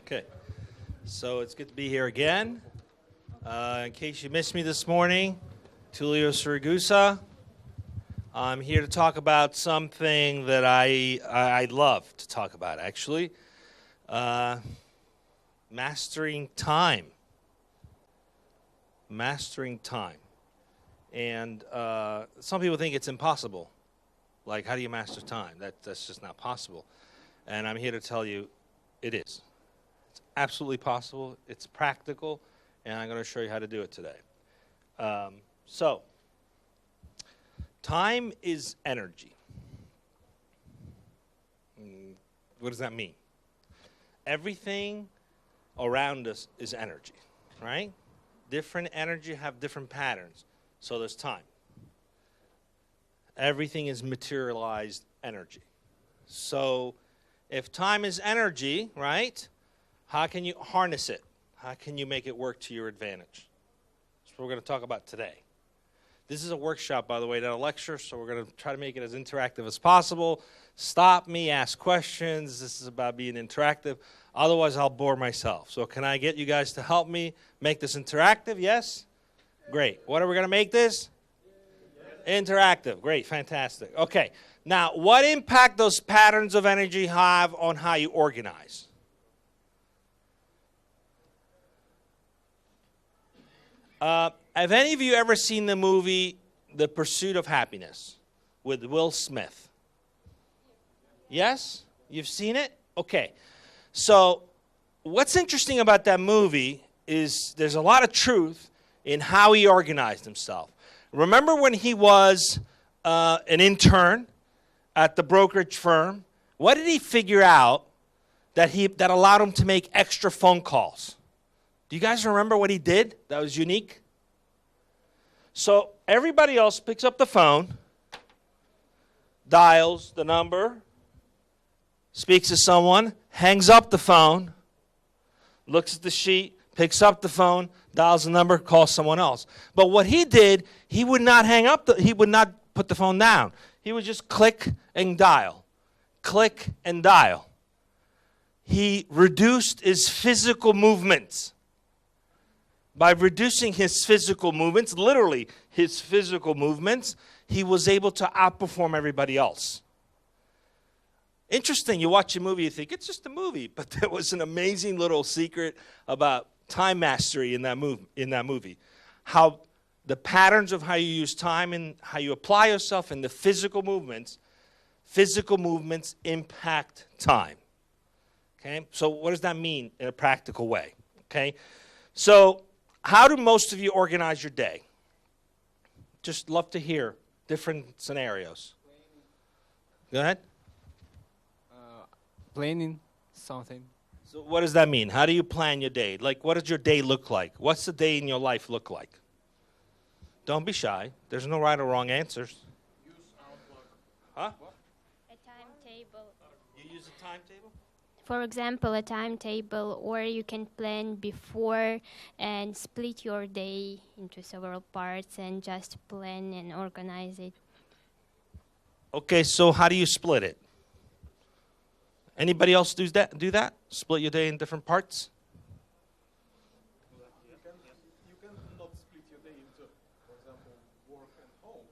Okay, so it's good to be here again. In case you missed me this morning, Tullio Siragusa. I'm here to talk about something that I love to talk about, actually. Mastering time. Mastering time. And some people think it's impossible. Like, how do you master time? That's just not possible. And I'm here to tell you it is. It's absolutely possible. It's practical. And I'm going to show you how to do it today. So, time is energy. What does that mean? Everything around us is energy, right? Different energy have different patterns. So there's time. Everything is materialized energy. So if time is energy, right, how can you harness it? How can you make it work to your advantage? That's what we're going to talk about today. This is a workshop, by the way, not a lecture, so we're going to try to make it as interactive as possible. Stop me, ask questions. This is about being interactive. Otherwise, I'll bore myself. So can I get you guys to help me make this interactive? Yes? Great. What are we going to make this? Interactive. Great. Fantastic. Okay. Now, what impact those patterns of energy have on how you organize? Have any of you ever seen the movie The Pursuit of Happiness with Will Smith? Yes? You've seen it? Okay. So what's interesting about that movie is there's a lot of truth in how he organized himself. Remember when he was an intern at the brokerage firm? What did he figure out that allowed him to make extra phone calls? Do you guys remember what he did that was unique? So everybody else picks up the phone, dials the number, speaks to someone, hangs up the phone, looks at the sheet, picks up the phone, dials the number, calls someone else. But what he did, he would not hang up, he would not put the phone down. He would just click and dial. Click and dial. He reduced his physical movements. By reducing his physical movements, literally his physical movements, he was able to outperform everybody else. Interesting, you watch a movie, you think, it's just a movie. But there was an amazing little secret about time mastery in that movie. How the patterns of how you use time and how you apply yourself in the physical movements impact time. Okay, so what does that mean in a practical way? Okay, so how do most of you organize your day? Just love to hear different scenarios. Go ahead. Planning something. So what does that mean? How do you plan your day? Like, what does your day look like? What's the day in your life look like? Don't be shy. There's no right or wrong answers. Use Outlook. Huh? A timetable. You use a timetable? For example, a timetable, or you can plan before and split your day into several parts and just plan and organize it. Okay, so how do you split it? Anybody else do that? Split your day in different parts? You can not split your day into, for example, work and home.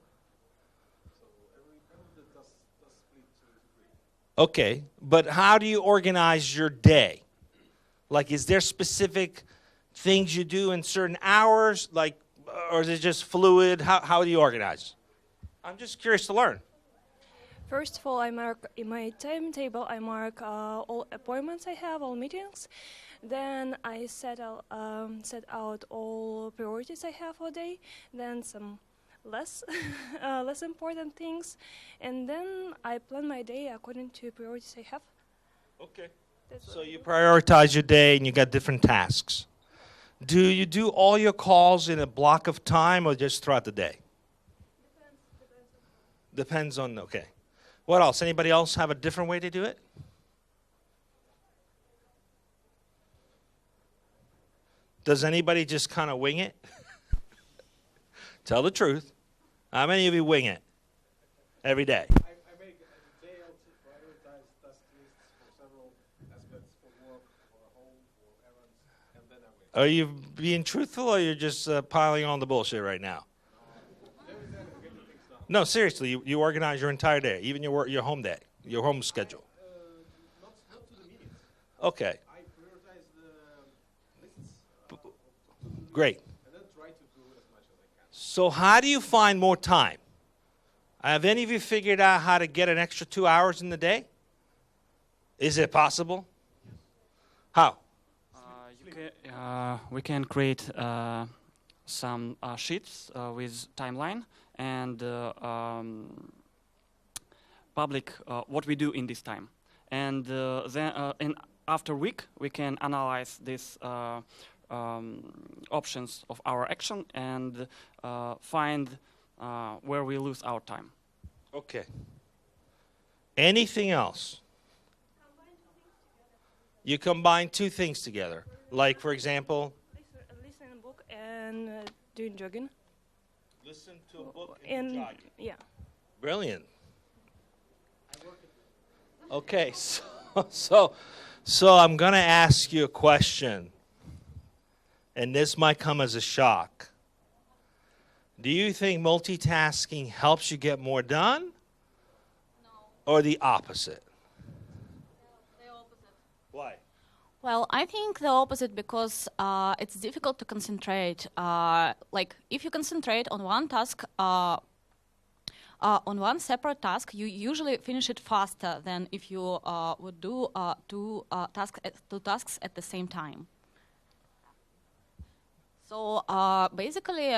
So every candidate does split to a degree. Okay, but how do you organize your day? Like, is there specific things you do in certain hours? Like, or is it just fluid? How do you organize? I'm just curious to learn. First of all, I mark in my timetable, I mark all appointments I have, all meetings. Then I set out all priorities I have for the day. Then some less important things. And then I plan my day according to priorities I have. Okay. So you prioritize your day and you got different tasks. Do you do all your calls in a block of time or just throughout the day? Depends on, okay. What else? Anybody else have a different way to do it? Does anybody just kind of wing it? Tell the truth. How many of you wing it every day? I make a day out to prioritize task lists for several aspects for work, for home, Are you being truthful, or you're just piling on the bullshit right now? No, seriously, you organize your entire day, even your home day, your home schedule. Not to the minutes. Okay, I prioritize the lists great. and then try to do as much as I can. So how do you find more time? Have any of you figured out how to get an extra 2 hours in the day? Is it possible? How? We can create some sheets with timeline and public what we do in this time. And then after a week, we can analyze these options of our action and find where we lose our time. Okay. Anything else? You combine two things together. Like, for example? Listen a book and doing jogging. Listen to a book And yeah. Brilliant. Okay, so I'm going to ask you a question. And this might come as a shock. Do you think multitasking helps you get more done? No. Or the opposite? The opposite. Why? Well, I think the opposite because it's difficult to concentrate. Like, if you concentrate on one task, on one separate task, you usually finish it faster than if you would do two tasks at the same time. So basically,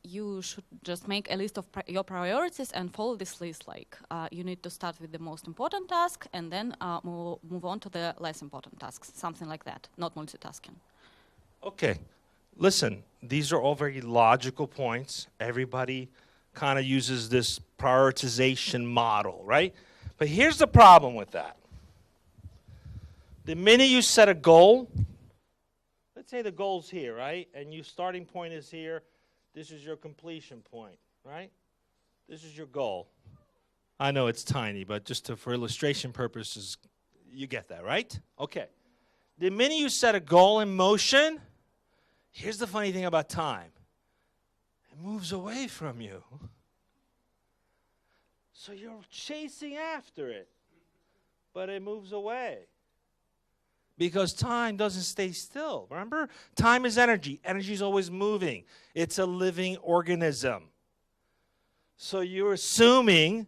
you should just make a list of your priorities and follow this list. Like, you need to start with the most important task and then move on to the less important tasks, something like that, not multitasking. Okay. Listen, these are all very logical points. Everybody kind of uses this prioritization model, right? But here's the problem with that. The minute you set a goal, let's say the goal's here, right? And your starting point is here. This is your completion point, right? This is your goal. I know it's tiny, but just for illustration purposes, you get that, right? Okay. The minute you set a goal in motion, here's the funny thing about time. It moves away from you. So you're chasing after it, but it moves away. Because time doesn't stay still. Remember? Time is energy. Energy is always moving. It's a living organism. So you're assuming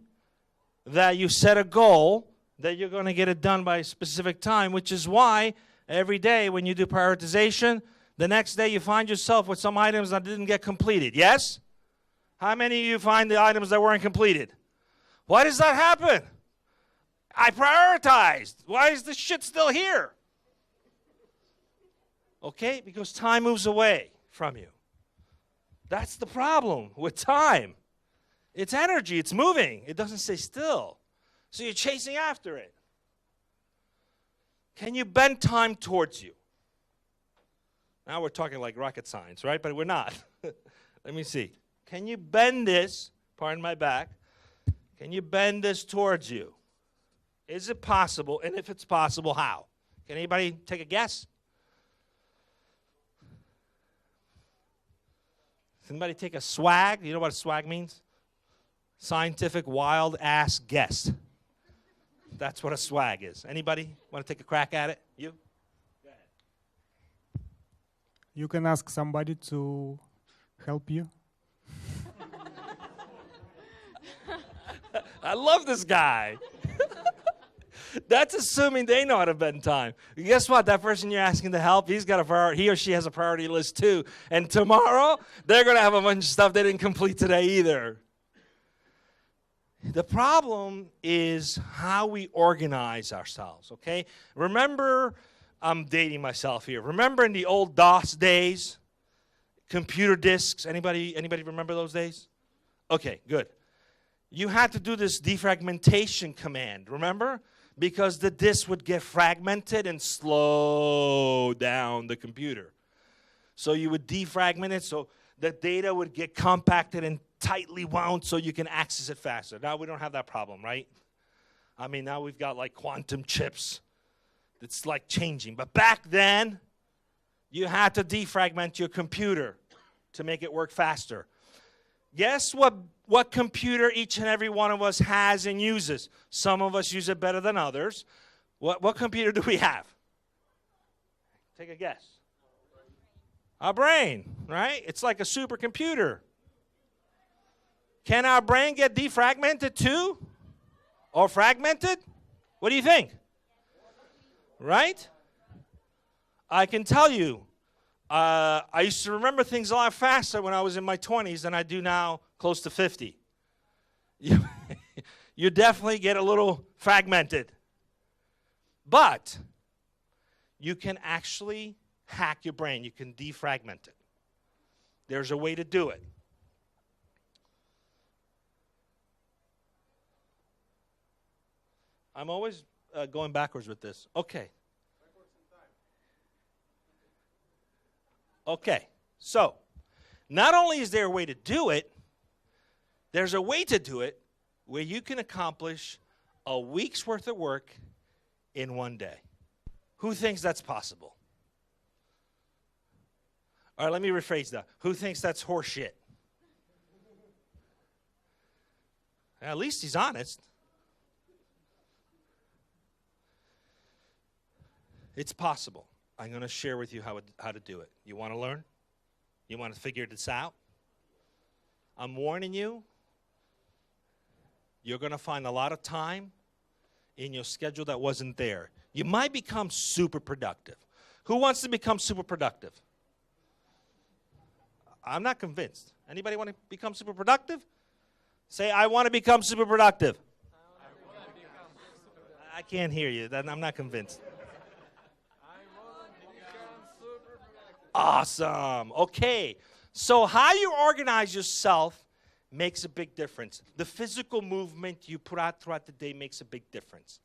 that you set a goal, that you're going to get it done by a specific time, which is why every day when you do prioritization, the next day you find yourself with some items that didn't get completed. Yes? How many of you find the items that weren't completed? Why does that happen? I prioritized. Why is this shit still here? Okay, because time moves away from you. That's the problem with time. It's energy, it's moving. It doesn't stay still. So you're chasing after it. Can you bend time towards you? Now we're talking like rocket science, right? But we're not. Let me see. Can you bend this, pardon my back, can you bend this towards you? Is it possible? And if it's possible, how? Can anybody take a guess? Somebody take a swag? You know what a swag means? Scientific wild ass guess. That's what a swag is. Anybody want to take a crack at it? You? Go ahead. You can ask somebody to help you. I love this guy. That's assuming they know how to bend time. Guess what? That person you're asking to help, he's got a priority. He or she has a priority list too. And tomorrow, they're going to have a bunch of stuff they didn't complete today either. The problem is how we organize ourselves, okay? Remember, I'm dating myself here. Remember in the old DOS days, computer disks? Anybody remember those days? Okay, good. You had to do this defragmentation command, remember? Because the disk would get fragmented and slow down the computer. So you would defragment it so the data would get compacted and tightly wound so you can access it faster. Now we don't have that problem, right? I mean, now we've got like quantum chips. It's like changing. But back then, You had to defragment your computer to make it work faster. Guess what computer each and every one of us has and uses? Some of us use it better than others. What computer do we have? Take a guess. Our brain, right? It's like a supercomputer. Can our brain get defragmented too? Or fragmented? What do you think? Right? I can tell you, I used to remember things a lot faster when I was in my 20s than I do now, close to 50. You definitely get a little fragmented. But you can actually hack your brain. You can defragment it. There's a way to do it. I'm always going backwards with this. Okay. Okay. So, not only is there a way to do it, there's a way to do it where you can accomplish a week's worth of work in one day. Who thinks that's possible? All right, let me rephrase that. Who thinks that's horseshit? At least he's honest. It's possible. I'm going to share with you how to do it. You want to learn? You want to figure this out? I'm warning you, you're going to find a lot of time in your schedule that wasn't there. You might become super productive. Who wants to become super productive? I'm not convinced. Anybody want to become super productive? Say, I want to become super productive. I can't hear you. I'm not convinced. Awesome. Okay. So how you organize yourself makes a big difference. The physical movement you put out throughout the day makes a big difference.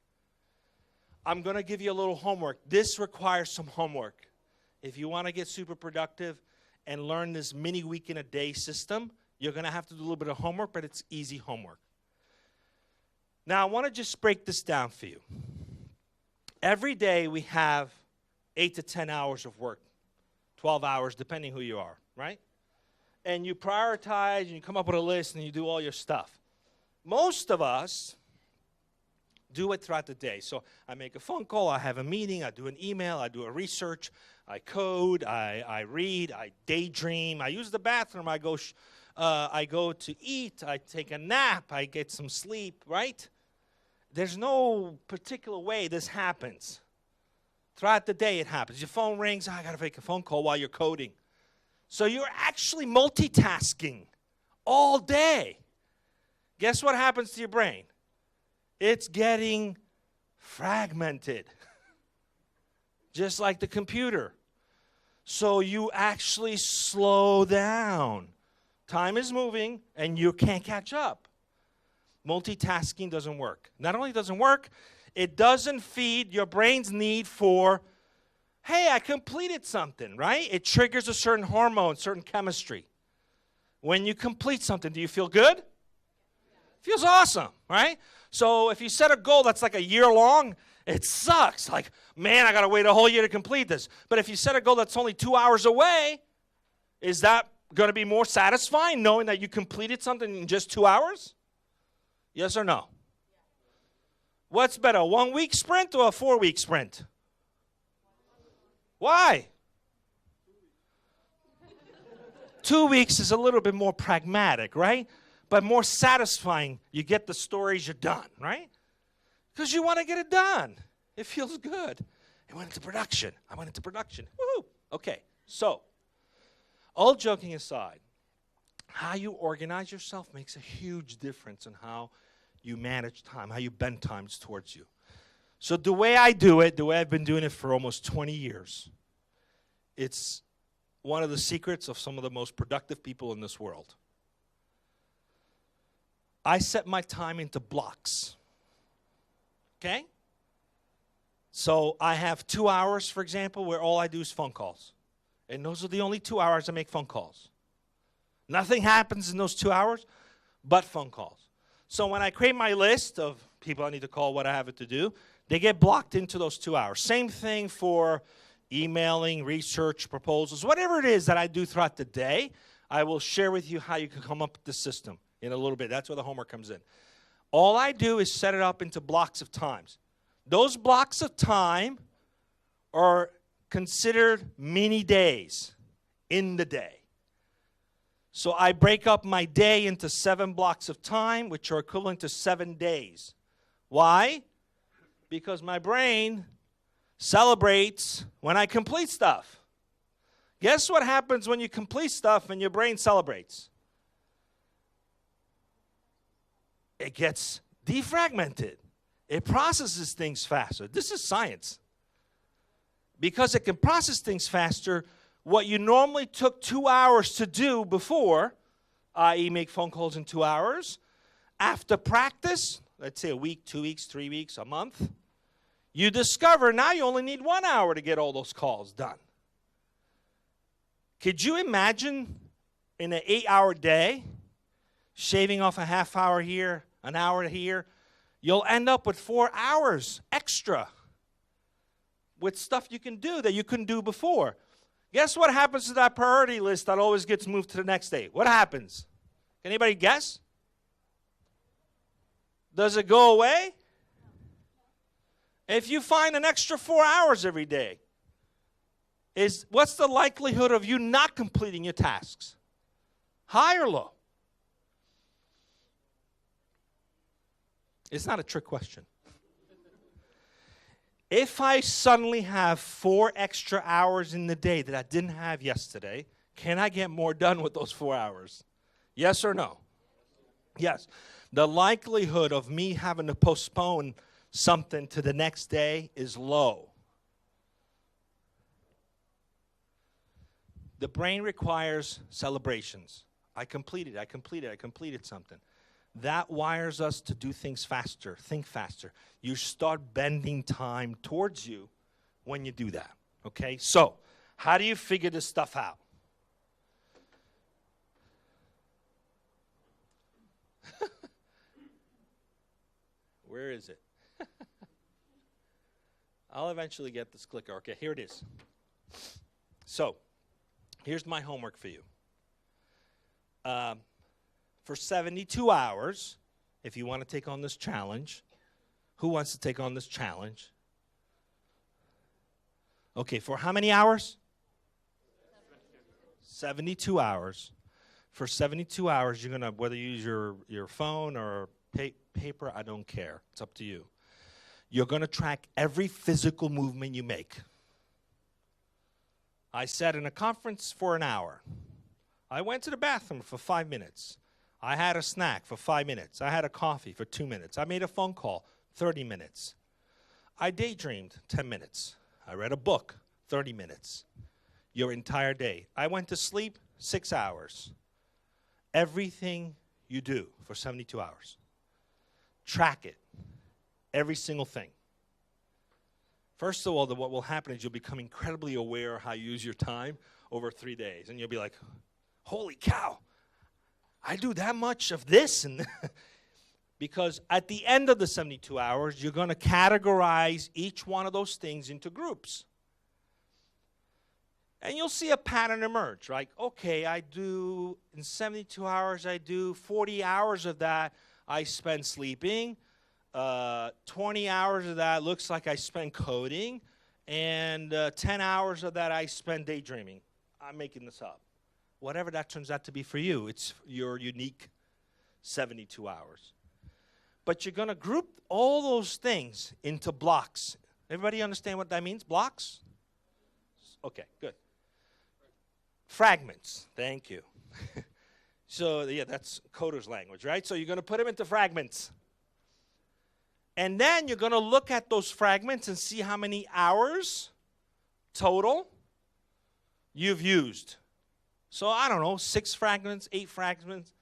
I'm going to give you a little homework. This requires some homework. If you want to get super productive and learn this mini week in a day system, you're going to have to do a little bit of homework, but it's easy homework. Now, I want to just break this down for you. Every day we have 8 to 10 hours of work, 12 hours, depending who you are, right? And you prioritize, and you come up with a list, and you do all your stuff. Most of us do it throughout the day. So I make a phone call, I have a meeting, I do an email, I do a research, I code, I read, I daydream, I use the bathroom, I go to eat, I take a nap, I get some sleep, right? There's no particular way this happens. Throughout the day it happens. Your phone rings, I got to make a phone call while you're coding. So you're actually multitasking all day. Guess what happens to your brain? It's getting fragmented, just like the computer. So you actually slow down. Time is moving, and you can't catch up. Multitasking doesn't work. Not only doesn't work, it doesn't feed your brain's need for, hey, I completed something, right? It triggers a certain hormone, certain chemistry. When you complete something, do you feel good? Feels awesome, right? So if you set a goal that's like a year long, it sucks. Like, man, I got to wait a whole year to complete this. But if you set a goal that's only 2 hours away, is that going to be more satisfying knowing that you completed something in just 2 hours? Yes or no? What's better, a 1 week sprint or a 4 week sprint? Why? 2 weeks is a little bit more pragmatic, right? But more satisfying. You get the stories, you're done, right? Because you want to get it done. It feels good. It went into production. I went into production. Woo! Okay, so, all joking aside, how you organize yourself makes a huge difference in how you manage time, how you bend times towards you. So the way I do it, the way I've been doing it for almost 20 years, it's one of the secrets of some of the most productive people in this world. I set my time into blocks, okay? So I have 2 hours, for example, where all I do is phone calls. And those are the only 2 hours I make phone calls. Nothing happens in those 2 hours but phone calls. So when I create my list of people I need to call, what I have to do, they get blocked into those 2 hours. Same thing for emailing, research, proposals, whatever it is that I do throughout the day, I will share with you how you can come up with the system in a little bit. That's where the homework comes in. All I do is set it up into blocks of times. Those blocks of time are considered mini days in the day. So I break up my day into 7 blocks of time, which are equivalent to 7 days. Why? Because my brain celebrates when I complete stuff. Guess what happens when you complete stuff and your brain celebrates? It gets defragmented. It processes things faster. This is science. Because it can process things faster, what you normally took 2 hours to do before, i.e. make phone calls in 2 hours, after practice, let's say a week, 2 weeks, 3 weeks, a month, you discover now you only need 1 hour to get all those calls done. Could you imagine in an 8-hour day, shaving off a half hour here, an hour here, you'll end up with 4 hours extra with stuff you can do that you couldn't do before. Guess what happens to that priority list that always gets moved to the next day? What happens? Can anybody guess? Does it go away? If you find an extra 4 hours every day, what's the likelihood of you not completing your tasks? High or low? It's not a trick question. If I suddenly have 4 extra hours in the day that I didn't have yesterday, can I get more done with those 4 hours? Yes or no? Yes. The likelihood of me having to postpone something to the next day is low. The brain requires celebrations. I completed something. That wires us to do things faster, think faster. You start bending time towards you when you do that, okay? So, how do you figure this stuff out? Where is it? I'll eventually get this clicker. Okay, here it is. So, here's my homework for you. For 72 hours, if you want to take on this challenge, who wants to take on this challenge? Okay, for how many hours? 72 hours. For 72 hours, you're going to, whether you use your phone or paper, I don't care. It's up to you. You're going to track every physical movement you make. I sat in a conference for an hour. I went to the bathroom for 5 minutes. I had a snack for 5 minutes. I had a coffee for 2 minutes. I made a phone call, 30 minutes. I daydreamed, 10 minutes. I read a book, 30 minutes. Your entire day. I went to sleep, 6 hours. Everything you do for 72 hours. Track it. Every single thing. First of all, what will happen is you'll become incredibly aware of how you use your time over 3 days. And you'll be like, holy cow, I do that much of this? And because at the end of the 72 hours, you're going to categorize each one of those things into groups. And you'll see a pattern emerge, right? Okay, in 72 hours, I do 40 hours of that I spend sleeping. 20 hours of that looks like I spend coding. And 10 hours of that I spend daydreaming. I'm making this up. Whatever that turns out to be for you, it's your unique 72 hours. But you're going to group all those things into blocks. Everybody understand what that means? Blocks? Okay, good. Fragments. Thank you. So, yeah, that's coder's language, right? So you're going to put them into fragments. And then you're going to look at those fragments and see how many hours total you've used. So, I don't know, 6 fragments, 8 fragments,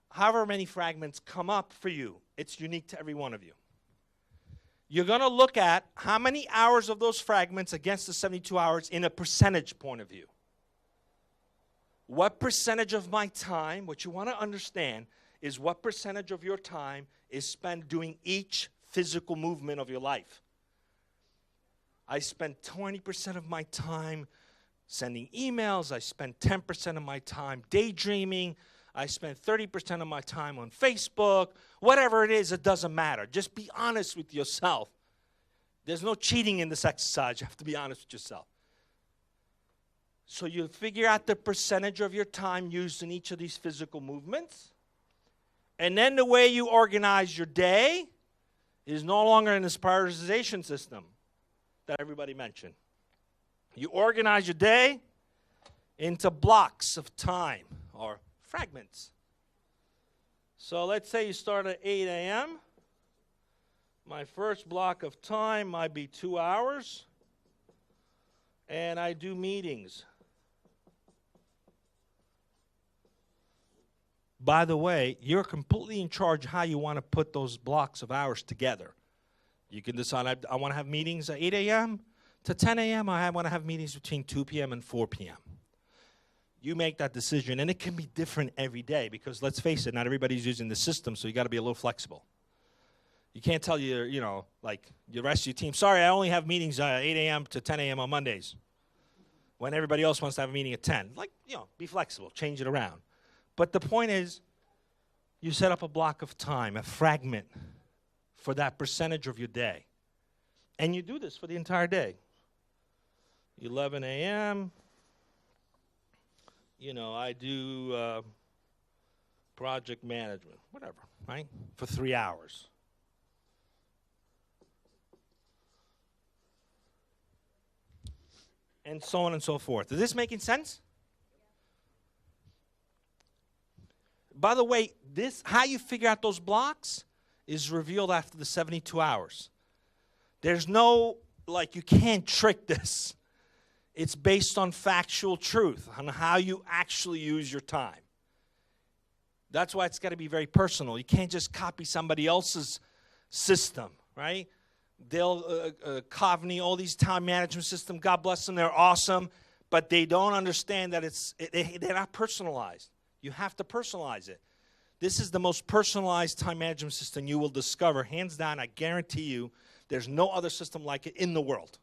however many fragments come up for you. It's unique to every one of you. You're going to look at how many hours of those fragments against the 72 hours in a percentage point of view. What percentage of my time, what you want to understand, is what percentage of your time is spent doing each physical movement of your life. I spend 20% of my time sending emails. I spend 10% of my time daydreaming. I spend 30% of my time on Facebook. Whatever it is, it doesn't matter. Just be honest with yourself. There's no cheating in this exercise. You have to be honest with yourself. So you figure out the percentage of your time used in each of these physical movements. And then the way you organize your day is no longer in this prioritization system that everybody mentioned. You organize your day into blocks of time or fragments. So let's say you start at 8 a.m. My first block of time might be 2 hours, and I do meetings. By the way, you're completely in charge of how you want to put those blocks of hours together. You can decide, I want to have meetings at 8 a.m. to 10 a.m. I want to have meetings between 2 p.m. and 4 p.m. You make that decision, and it can be different every day because, let's face it, not everybody's using the system, so you got to be a little flexible. You can't tell like the rest of your team, sorry, I only have meetings 8 a.m. to 10 a.m. on Mondays when everybody else wants to have a meeting at 10. Like, be flexible, change it around. But the point is, you set up a block of time, a fragment for that percentage of your day. And you do this for the entire day. 11 a.m., I do project management, whatever, right, for 3 hours. And so on and so forth. Is this making sense? By the way, how you figure out those blocks is revealed after the 72 hours. There's no, you can't trick this. It's based on factual truth, on how you actually use your time. That's why it's got to be very personal. You can't just copy somebody else's system, right? Dale Coveney, all these time management systems, God bless them, they're awesome, but they don't understand that they're not personalized. You have to personalize it. This is the most personalized time management system you will discover. Hands down, I guarantee you, there's no other system like it in the world.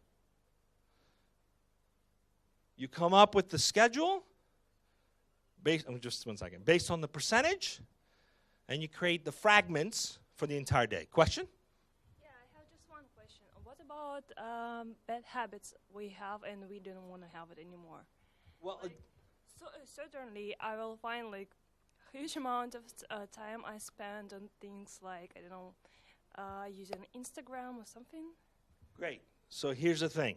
You come up with the schedule, based on the percentage, and you create the fragments for the entire day. Question? Yeah, I have just one question. What about bad habits we have and we don't want to have it anymore? Well, certainly I will find huge amount of time I spend on things like, I don't know, using Instagram or something. Great. So here's the thing.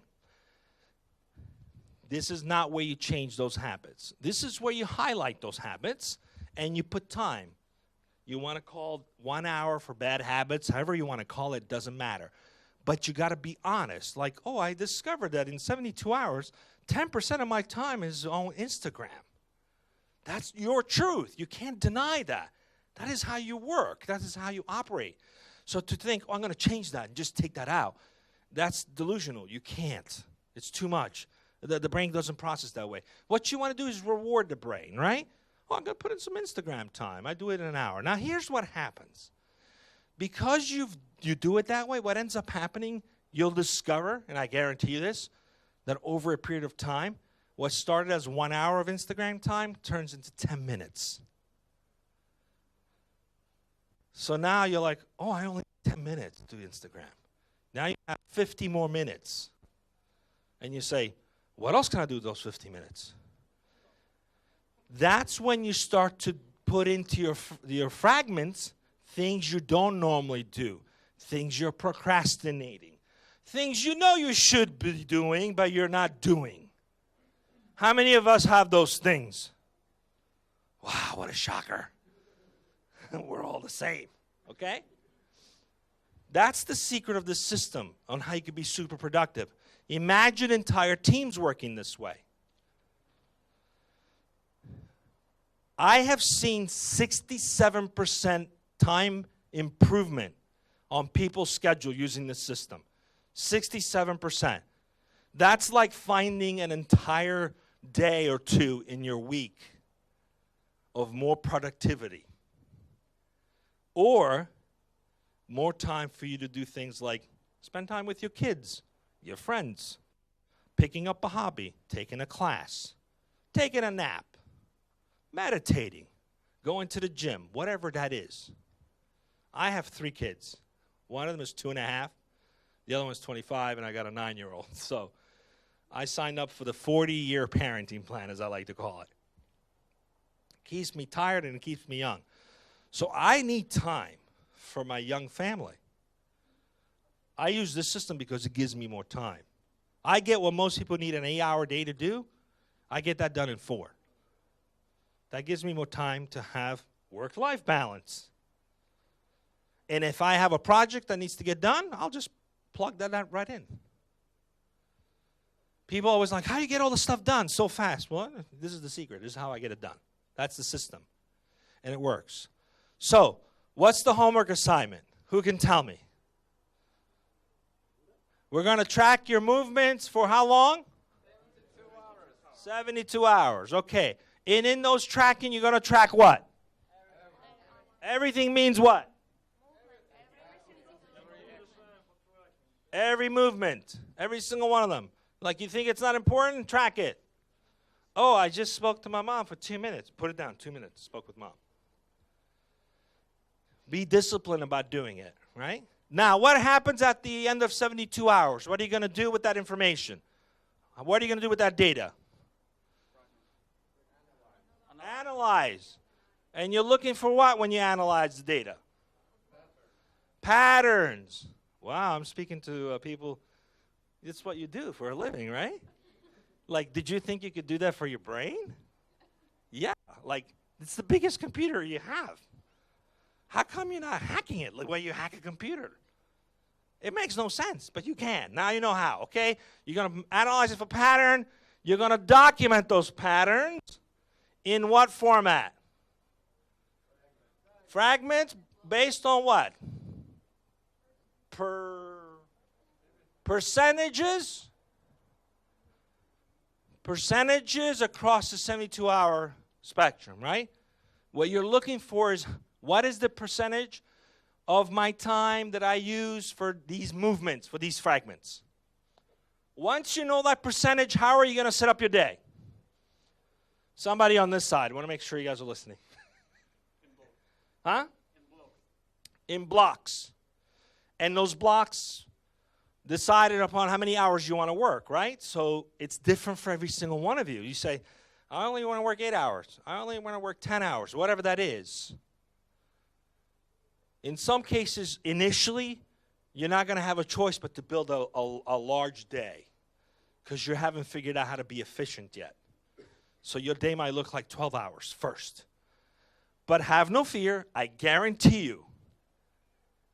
This is not where you change those habits. This is where you highlight those habits and you put time. You want to call 1 hour for bad habits, however you want to call it, doesn't matter. But you got to be honest. I discovered that in 72 hours, 10% of my time is on Instagram. That's your truth. You can't deny that. That is how you work. That is how you operate. So to think, I'm going to change that and just take that out, that's delusional. You can't. It's too much. The brain doesn't process that way. What you want to do is reward the brain, right? I'm going to put in some Instagram time. I do it in an hour. Now, here's what happens. Because you do it that way, what ends up happening, you'll discover, and I guarantee you this, that over a period of time, what started as 1 hour of Instagram time turns into 10 minutes. So now you're like, I only have 10 minutes to do Instagram. Now you have 50 more minutes. And you say, what else can I do with those 50 minutes? That's when you start to put into your fragments things you don't normally do, things you're procrastinating, things you know you should be doing, but you're not doing. How many of us have those things? Wow, what a shocker. We're all the same, okay? That's the secret of this system on how you can be super productive. Imagine entire teams working this way. I have seen 67% time improvement on people's schedule using this system. 67%. That's like finding an entire day or two in your week of more productivity. Or more time for you to do things like spend time with your kids, your friends, picking up a hobby, taking a class, taking a nap, meditating, going to the gym, whatever that is. I have 3 kids. One of them is 2.5. The other one's 25, and I got a 9-year-old. So I signed up for the 40-year parenting plan, as I like to call it. Keeps me tired and it keeps me young. So I need time for my young family. I use this system because it gives me more time. I get what most people need an 8-hour day to do. I get that done in 4. That gives me more time to have work-life balance. And if I have a project that needs to get done, I'll just plug that right in. People always like, how do you get all the stuff done so fast? Well, this is the secret. This is how I get it done. That's the system. And it works. So, what's the homework assignment? Who can tell me? We're going to track your movements for how long? 72 hours. Okay. And in those tracking, you're going to track what? Everything means what? Every movement. Every single one of them. Like, you think it's not important? Track it. Oh, I just spoke to my mom for 2 minutes. Put it down. 2 minutes. Spoke with mom. Be disciplined about doing it, right? Now, what happens at the end of 72 hours? What are you going to do with that information? What are you going to do with that data? Analyze. And you're looking for what when you analyze the data? Patterns. Wow, I'm speaking to people. It's what you do for a living, right? Like, did you think you could do that for your brain? Yeah, like, it's the biggest computer you have. How come you're not hacking it like when you hack a computer? It makes no sense, but you can. Now you know how, okay? You're going to analyze it for pattern. You're going to document those patterns in what format? Fragments based on what? Percentages? Percentages across the 72-hour spectrum, right? What you're looking for is, what is the percentage of my time that I use for these movements, for these fragments? Once you know that percentage, how are you going to set up your day? Somebody on this side. I want to make sure you guys are listening. Huh? In blocks. And those blocks decided upon how many hours you want to work, right? So it's different for every single one of you. You say, I only want to work 8 hours. I only want to work 10 hours, whatever that is. In some cases, initially, you're not going to have a choice but to build a large day because you haven't figured out how to be efficient yet. So your day might look like 12 hours first. But have no fear. I guarantee you,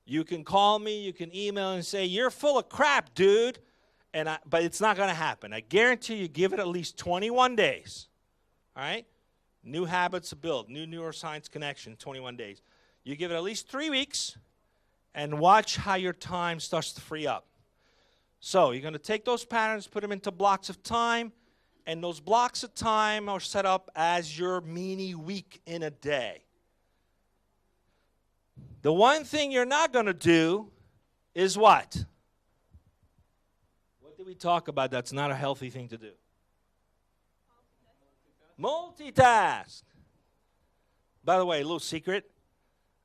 you can call me, you can email and say, you're full of crap, dude. But it's not going to happen. I guarantee you, give it at least 21 days. All right? New habits to build, new neuroscience connection, 21 days. You give it at least 3 weeks and watch how your time starts to free up. So you're going to take those patterns, put them into blocks of time, and those blocks of time are set up as your mini week in a day. The one thing you're not going to do is what? What did we talk about that's not a healthy thing to do? Multitask. By the way, a little secret.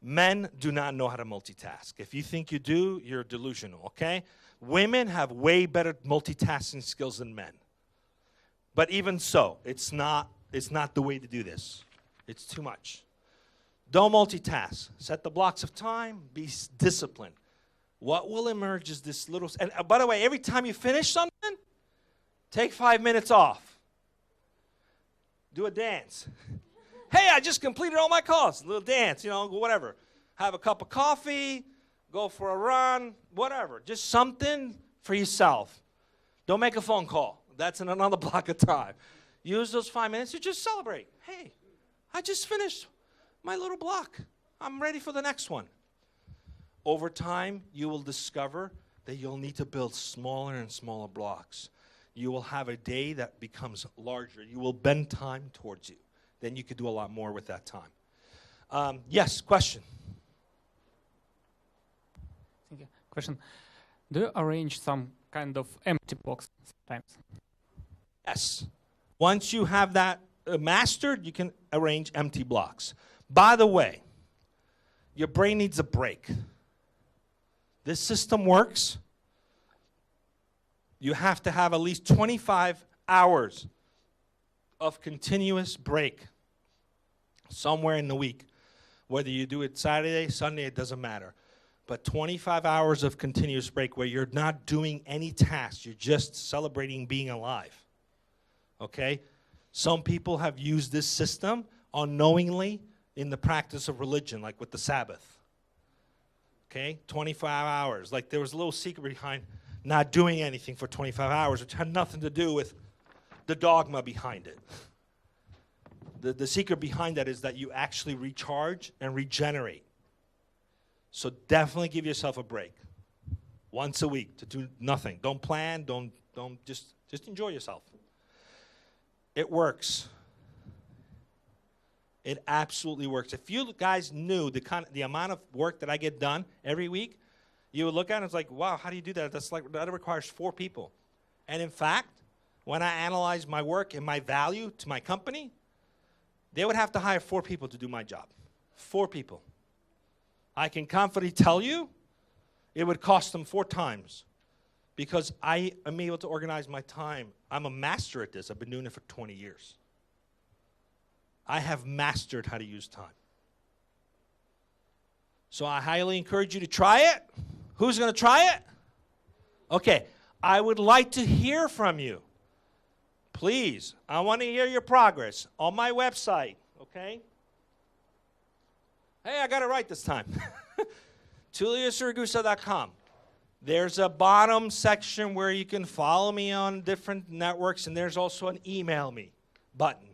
Men do not know how to multitask. If you think you do, you're delusional, okay? Women have way better multitasking skills than men. But even so, it's not the way to do this. It's too much. Don't multitask. Set the blocks of time. Be disciplined. What will emerge is this little... And by the way, every time you finish something, take 5 minutes off. Do a dance. Hey, I just completed all my calls. A little dance, whatever. Have a cup of coffee, go for a run, whatever. Just something for yourself. Don't make a phone call. That's in another block of time. Use those 5 minutes to just celebrate. Hey, I just finished my little block. I'm ready for the next one. Over time, you will discover that you'll need to build smaller and smaller blocks. You will have a day that becomes larger. You will bend time towards you. Then you could do a lot more with that time. Yes, question. Thank you. Question. Do you arrange some kind of empty box sometimes. Yes. Once you have that mastered, you can arrange empty blocks. By the way, your brain needs a break. This system works. You have to have at least 25 hours of continuous break somewhere in the week. Whether you do it Saturday, Sunday, it doesn't matter. But 25 hours of continuous break where you're not doing any tasks, you're just celebrating being alive. Okay? Some people have used this system unknowingly in the practice of religion, like with the Sabbath. Okay? 25 hours. Like there was a little secret behind not doing anything for 25 hours, which had nothing to do with the dogma behind it. The secret behind that is that you actually recharge and regenerate. So definitely give yourself a break. Once a week to do nothing. Don't plan, don't just enjoy yourself. It works. It absolutely works. If you guys knew the amount of work that I get done every week, you would look at it and it's like, wow, how do you do that? That requires 4 people. And in fact, when I analyze my work and my value to my company, they would have to hire 4 people to do my job. 4 people. I can confidently tell you it would cost them 4 times because I am able to organize my time. I'm a master at this. I've been doing it for 20 years. I have mastered how to use time. So I highly encourage you to try it. Who's going to try it? Okay. I would like to hear from you. Please, I want to hear your progress on my website, okay? Hey, I got it right this time. TullioSiragusa.com. There's a bottom section where you can follow me on different networks, and there's also an email me button.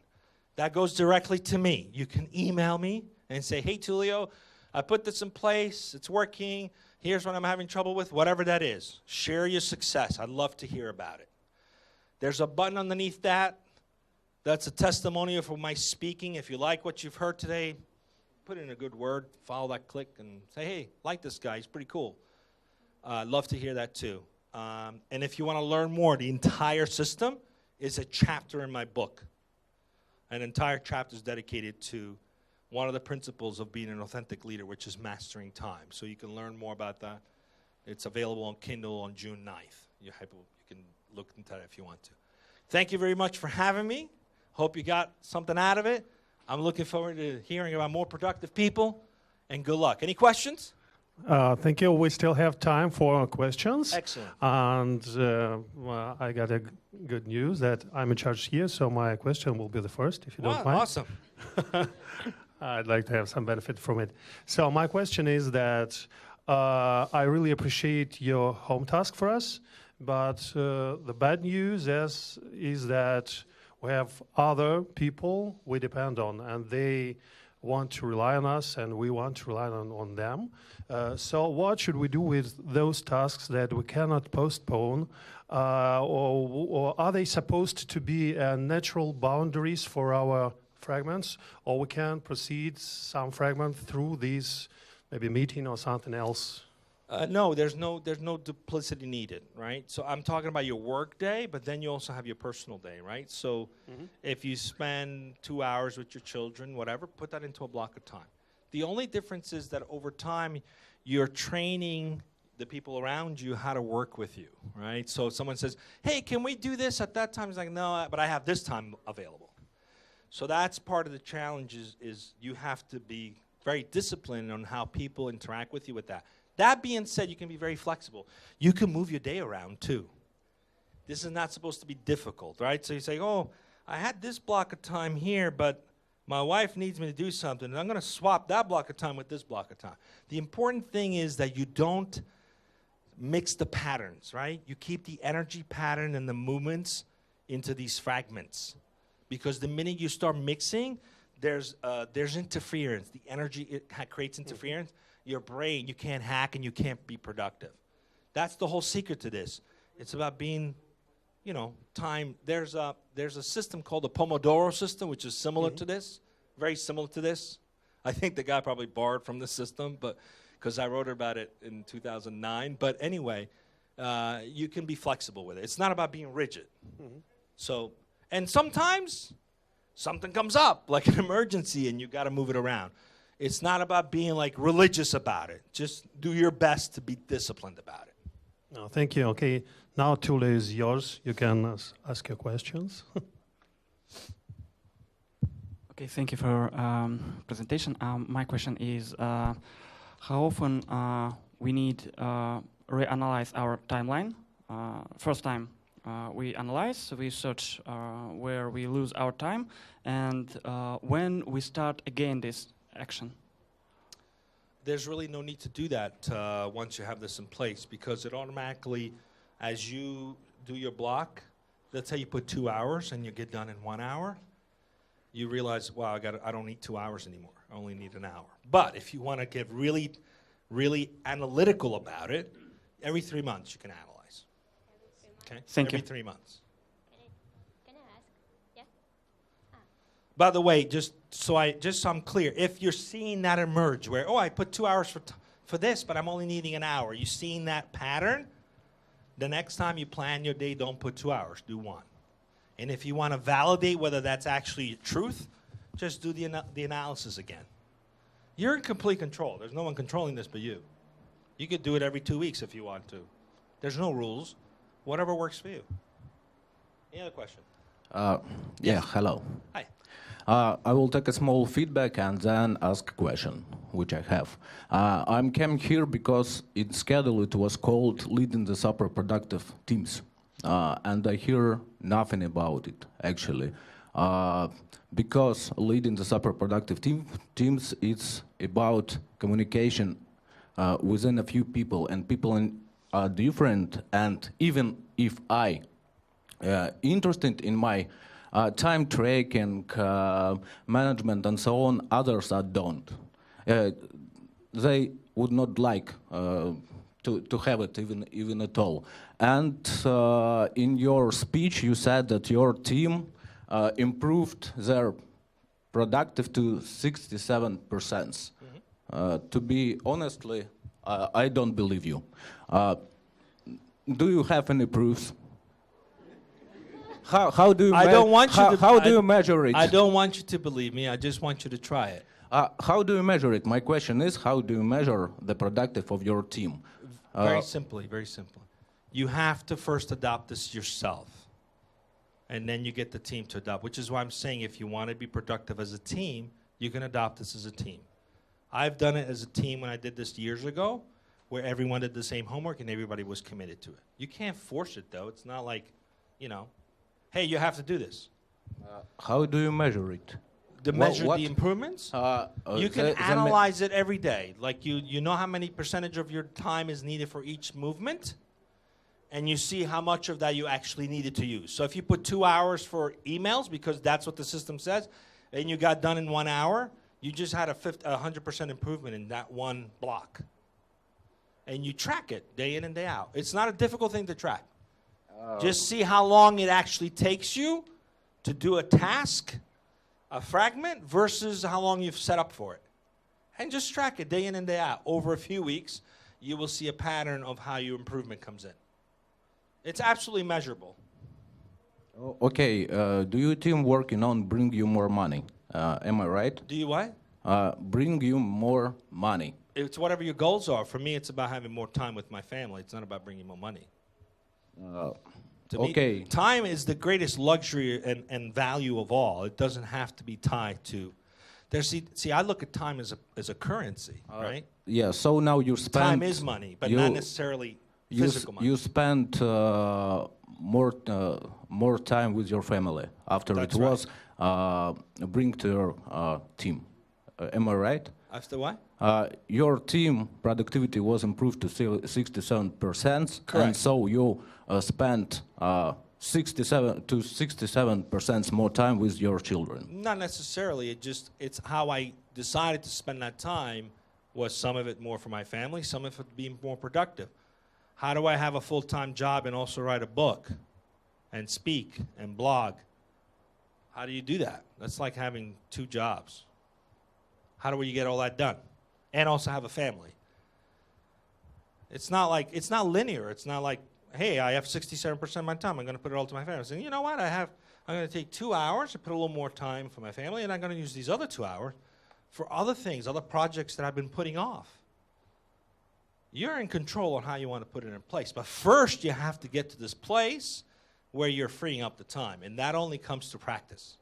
That goes directly to me. You can email me and say, hey, Tullio, I put this in place. It's working. Here's what I'm having trouble with, whatever that is. Share your success. I'd love to hear about it. There's a button underneath that. That's a testimonial for my speaking. If you like what you've heard today, put in a good word, follow that click, and say, hey, like this guy. He's pretty cool. I'd love to hear that too. And if you want to learn more, the entire system is a chapter in my book. An entire chapter is dedicated to one of the principles of being an authentic leader, which is mastering time. So you can learn more about that. It's available on Kindle on June 9th. You can look into that if you want to. Thank you very much for having me. Hope you got something out of it. I'm looking forward to hearing about more productive people, and good luck. Any questions? Thank you. We still have time for questions. Excellent. And well, I got a good news that I'm in charge here, so my question will be the first, if you don't mind. Awesome. I'd like to have some benefit from it. So my question is that I really appreciate your home task for us, but the bad news is that we have other people we depend on, and they want to rely on us, and we want to rely on them. So what should we do with those tasks that we cannot postpone, or are they supposed to be natural boundaries for our fragments, or we can proceed some fragment through these, maybe meeting or something else? No, there's no duplicity needed, right? So I'm talking about your work day, but then you also have your personal day, right? So if you spend 2 hours with your children, whatever, put that into a block of time. The only difference is that over time, you're training the people around you how to work with you, right? So if someone says, hey, can we do this at that time? It's like, no, but I have this time available. So that's part of the challenge is you have to be very disciplined on how people interact with you with that. That being said, you can be very flexible. You can move your day around, too. This is not supposed to be difficult, right? So you say, oh, I had this block of time here, but my wife needs me to do something, and I'm going to swap that block of time with this block of time. The important thing is that you don't mix the patterns, right? You keep the energy pattern and the movements into these fragments. Because the minute you start mixing, there's interference. The energy creates interference. Your brain, you can't hack and you can't be productive. That's the whole secret to this. It's about being, time. There's a system called the Pomodoro system, which is similar to this, very similar to this. I think the guy probably borrowed from this system, but because I wrote about it in 2009. But anyway, you can be flexible with it. It's not about being rigid. So, and sometimes something comes up, like an emergency, and you got to move it around. It's not about being like religious about it. Just do your best to be disciplined about it. No, thank you. Okay, now Tullio is yours. You can ask your questions. Okay, thank you for presentation. My question is, how often we need reanalyze our timeline? First time we analyze, we search where we lose our time, and when we start again this action. There's really no need to do that once you have this in place, because it automatically, as you do your block, let's say you put 2 hours and you get done in 1 hour, you realize, wow, I don't need 2 hours anymore. I only need an hour. But if you want to get really, really analytical about it, every 3 months you can analyze. Okay? Thank you. Every 3 months. Can I ask? Yeah. By the way, just so I'm clear, if you're seeing that emerge where, I put 2 hours for this, but I'm only needing an hour, you seeing that pattern, the next time you plan your day, don't put 2 hours, do 1. And if you want to validate whether that's actually truth, just do the analysis again. You're in complete control. There's no one controlling this but you. You could do it every 2 weeks if you want to. There's no rules. Whatever works for you. Any other question? Yeah, hello. Hi. I will take a small feedback and then ask a question, which I have. I'm coming here because in schedule it was called leading the super productive teams. And I hear nothing about it, actually. Because leading the super productive teams, it's about communication within a few people, and people are different. And even if I interested in my time tracking, management, and so on, others don't. They would not like to have it even at all. And in your speech, you said that your team improved their productive to 67%. To be honestly, I don't believe you. Do you have any proofs? How do you? I don't want you to. How do you measure it? I don't want you to believe me. I just want you to try it. How do you measure it? My question is, how do you measure the productive of your team? Very simply, very simply. You have to first adopt this yourself. And then you get the team to adopt, which is why I'm saying if you want to be productive as a team, you can adopt this as a team. I've done it as a team when I did this years ago, where everyone did the same homework and everybody was committed to it. You can't force it, though. It's not like, hey, you have to do this. How do you measure it? To measure the improvements? You can analyze it every day. Like you know how many percentage of your time is needed for each movement, and you see how much of that you actually needed to use. So if you put 2 hours for emails, because that's what the system says, and you got done in 1 hour, you just had a 100% improvement in that one block. And you track it day in and day out. It's not a difficult thing to track. Just see how long it actually takes you to do a task, a fragment, versus how long you've set up for it. And just track it day in and day out. Over a few weeks, you will see a pattern of how your improvement comes in. It's absolutely measurable. Okay, do your team working on bring you more money? Am I right? Do you what? Bring you more money. It's whatever your goals are. For me, it's about having more time with my family. It's not about bringing more money. To okay. me, time is the greatest luxury and value of all. It doesn't have to be tied to. See, I look at time as a currency, right? Yeah. So now you spend. Time is money, but not necessarily physical money. You spend more time with your family after That's it was bring to your team. Am I right? After what? Your team productivity was improved to 67%, Correct. and so you spent 67% more time with your children. Not necessarily. It's how I decided to spend that time. Was some of it more for my family, some of it being more productive. How do I have a full-time job and also write a book and speak and blog? How do you do that? That's like having 2 jobs. How do you get all that done? And also have a family. It's not linear. It's not like, hey, I have 67% of my time. I'm going to put it all to my family. I'm saying, you know what? I'm going to take 2 hours and put a little more time for my family, and I'm going to use these other 2 hours for other things, other projects that I've been putting off. You're in control on how you want to put it in place. But first, you have to get to this place where you're freeing up the time. And that only comes to practice.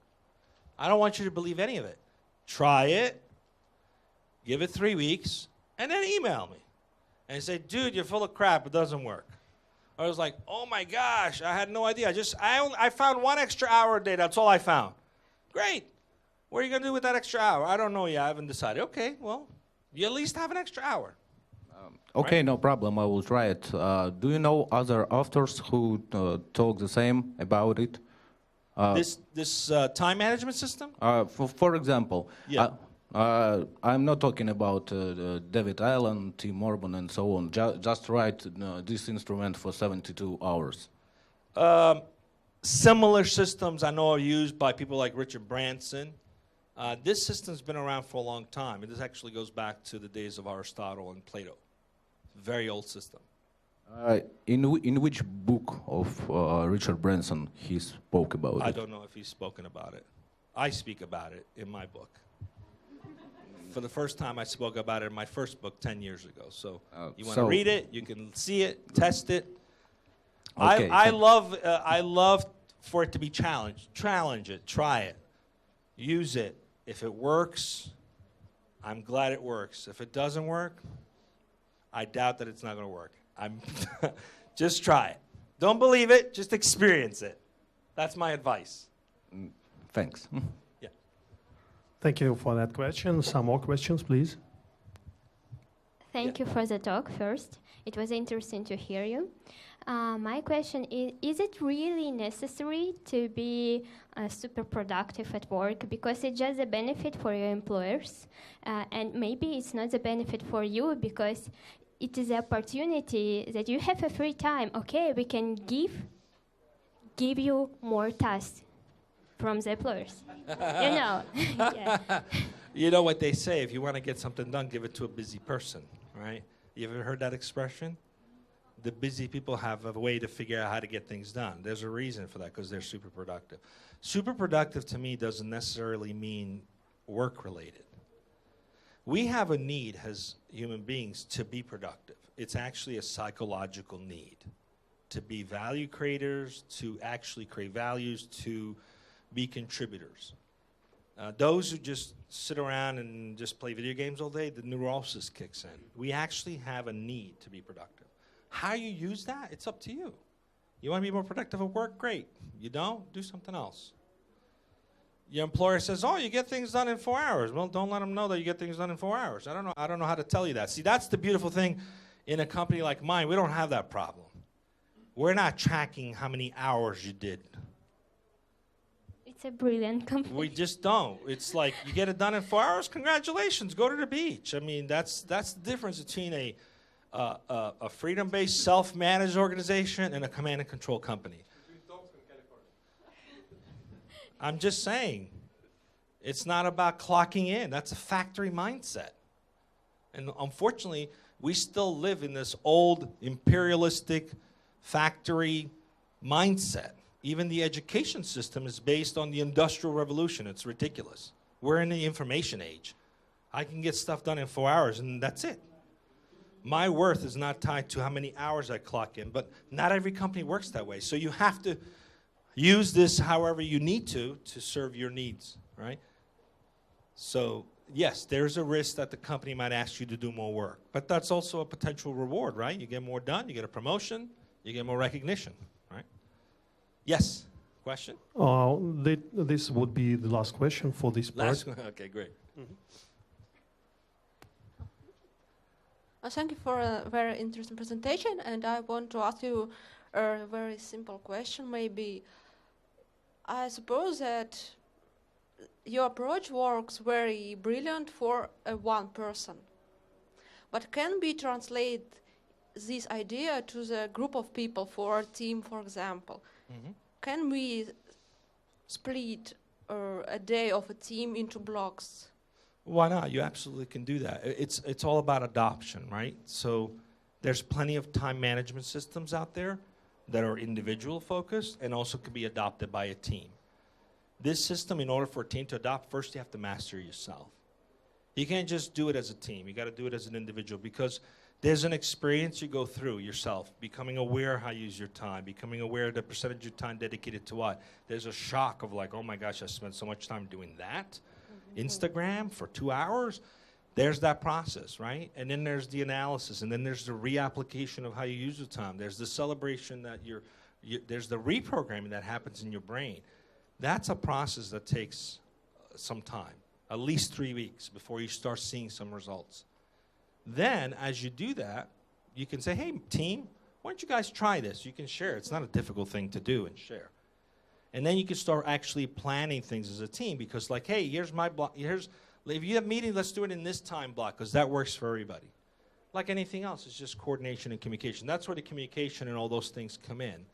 I don't want you to believe any of it. Try it. Give it 3 weeks. And then email me. And say, dude, you're full of crap. It doesn't work. I was like, oh, my gosh. I had no idea. I found 1 extra hour a day. That's all I found. Great. What are you going to do with that extra hour? I don't know yet. I haven't decided. Okay, well, you at least have an extra hour. Okay, Right? no problem. I will try it. Do you know other authors who talk the same about it? This time management system? For example, Yeah. I'm not talking about David Allen, Tim Orban, and so on. Just write this instrument for 72 hours. Similar systems I know are used by people like Richard Branson. This system's been around for a long time. This actually goes back to the days of Aristotle and Plato. Very old system. In which book of Richard Branson he spoke about it? I don't know if he's spoken about it. I speak about it in my book. For the first time, I spoke about it in my first book 10 years ago. So you want to read it, you can see it, test it. Okay, I love for it to be challenged. Challenge it, try it, use it. If it works, I'm glad it works. If it doesn't work, I doubt that it's not going to work. Just try it. Don't believe it, just experience it. That's my advice. Thanks. Yeah. Thank you for that question. Some more questions, please. Thank you for the talk first. It was interesting to hear you. My question is it really necessary to be super productive at work? Because it's just a benefit for your employers. And maybe it's not a benefit for you because it is an opportunity that you have a free time. Okay, we can give you more tasks from the employers. You know. Yeah. You know what they say, if you want to get something done, give it to a busy person, right? You ever heard that expression? The busy people have a way to figure out how to get things done. There's a reason for that, because they're super productive. Super productive to me doesn't necessarily mean work-related. We have a need as human beings to be productive. It's actually a psychological need to be value creators, to actually create values, to be contributors. Those who just sit around and just play video games all day, the neurosis kicks in. We actually have a need to be productive. How you use that, it's up to you. You want to be more productive at work? Great. You don't? Do something else. Your employer says, oh, you get things done in 4 hours. Well, don't let them know that you get things done in 4 hours. I don't know how to tell you that. See, that's the beautiful thing in a company like mine. We don't have that problem. We're not tracking how many hours you did. It's a brilliant company. We just don't. It's like, you get it done in 4 hours? Congratulations, go to the beach. I mean, that's the difference between a freedom-based, self-managed organization and a command and control company. I'm just saying, it's not about clocking in. That's a factory mindset. And unfortunately, we still live in this old imperialistic factory mindset. Even the education system is based on the Industrial Revolution. It's ridiculous. We're in the information age. I can get stuff done in 4 hours, and that's it. My worth is not tied to how many hours I clock in, but not every company works that way. So you have to use this however you need to serve your needs, right? So, yes, there's a risk that the company might ask you to do more work, but that's also a potential reward, right? You get more done, you get a promotion, you get more recognition, right? Yes, question? This would be the last question for this part. Okay, great. Thank you for a very interesting presentation, and I want to ask you a very simple question. Maybe I suppose that your approach works very brilliant for one person, but can we translate this idea to the group of people, for a team, for example? Mm-hmm. Can we split a day of a team into blocks? Why not? You absolutely can do that. It's all about adoption, right? So There's plenty of time management systems out there that are individual focused and also can be adopted by a team. This system, in order for a team to adopt, first you have to master yourself. You can't just do it as a team. You got to do it as an individual, because there's an experience you go through yourself, becoming aware how you use your time, becoming aware of the percentage of your time dedicated to what. There's a shock of like, oh my gosh, I spent so much time doing that. Instagram for 2 hours. There's that process, right? And then there's the analysis, and then there's the reapplication of how you use the time. There's the celebration that there's the reprogramming that happens in your brain. That's a process that takes some time, at least 3 weeks before you start seeing some results. Then, as you do that, you can say, hey, team, why don't you guys try this? You can share. It's not a difficult thing to do and share. And then you can start actually planning things as a team, because like, hey, here's my block. If you have meetings, let's do it in this time block, because that works for everybody. Like anything else, it's just coordination and communication. That's where the communication and all those things come in,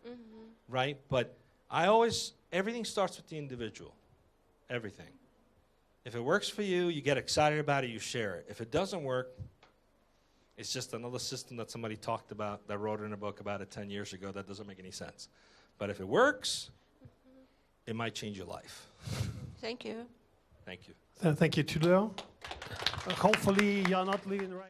right? But everything starts with the individual, everything. If it works for you, you get excited about it, you share it. If it doesn't work, it's just another system that somebody talked about, that wrote in a book about it 10 years ago that doesn't make any sense. But if it works, it might change your life. Thank you. Thank you. Thank you, Tullio. Hopefully you're not leaving right